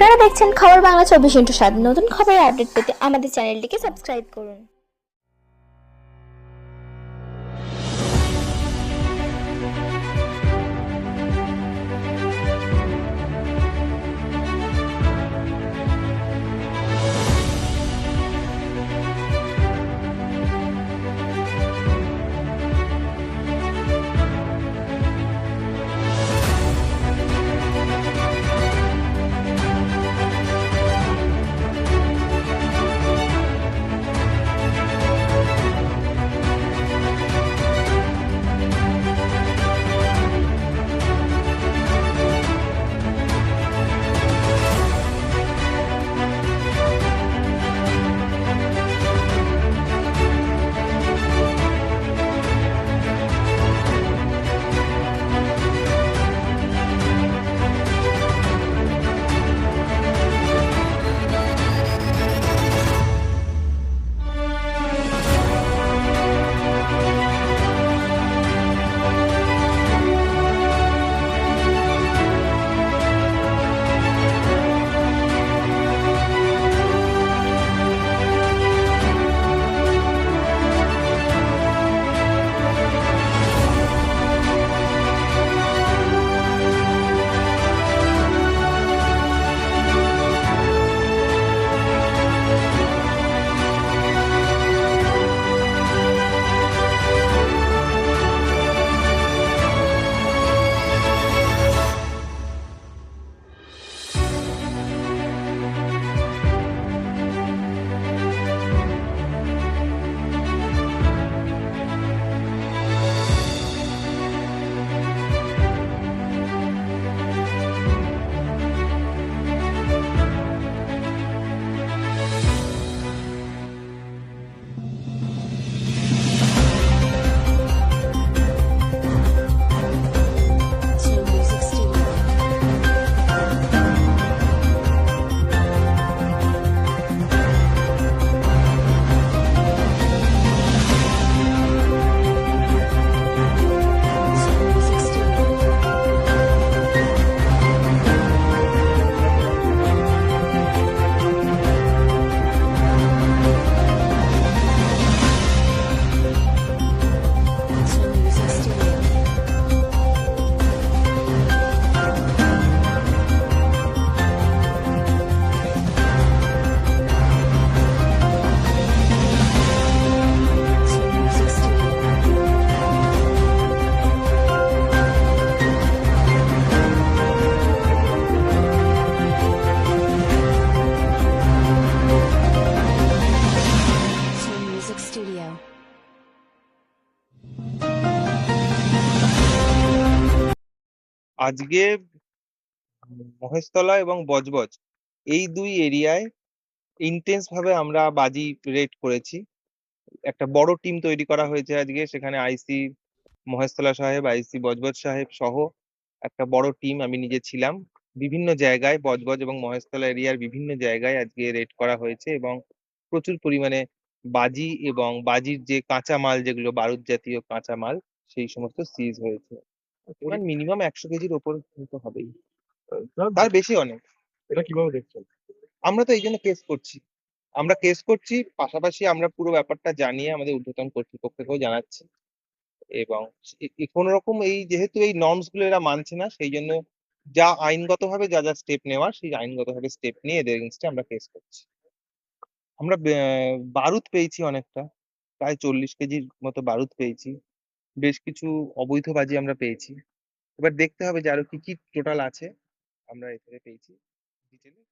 আপনারা দেখছেন খবর বাংলা 24x7। নতুন খবরের আপডেট পেতে আমাদের চ্যানেলটিকে সাবস্ক্রাইব করুন। আজকে মহেশতলা এবং বজবজ এই দুই এরিয়ায় ইন্টেন্স ভাবে আমরা বাজি রেড করেছি। একটা বড় টিম তৈরি করা হয়েছে আজকে, সেখানে আইসি মহেশতলা সাহেব, আইসি বজবজ সাহেব সহ একটা বড় টিম, আমি নিজে ছিলাম। বিভিন্ন জায়গায় বজবজ এবং মহেশতলা এরিয়ার বিভিন্ন জায়গায় আজকে রেড করা হয়েছে এবং প্রচুর পরিমাণে বাজি এবং বাজির যে কাঁচামাল, যেগুলো বারুদ জাতীয় কাঁচামাল, সেই সমস্ত সিজ হয়েছে। এবার মিনিমাম 100 কেজির ওপর তো হবেই, তার বেশি অনেক। এটা কিভাবে দেখছেন? আমরা তো এই জন্য কেস করছি, পাশাপাশি আমরা পুরো ব্যাপারটা জানিয়ে আমাদের ঊর্ধ্বতন কর্তৃপক্ষকেও জানাচ্ছি। এবং কোনো রকম এই যেহেতু এই নর্মস গুলো এরা মানছে না, সেই জন্য যা আইনগতভাবে যা যা স্টেপ নেওয়ার, সেই আইনগতভাবে স্টেপ নিয়ে এদের এগেইনস্টে আমরা কেস করছি। আমরা বারুদ পেয়েছি অনেকটা, প্রায় 40 কেজির মতো বারুদ পেয়েছি। বেশ কিছু অবৈধ বাজি আমরা পেয়েছি। এবার দেখতে হবে যে আরো কি কি টোটাল আছে আমরা এখানে পেয়েছি। ডিটেলে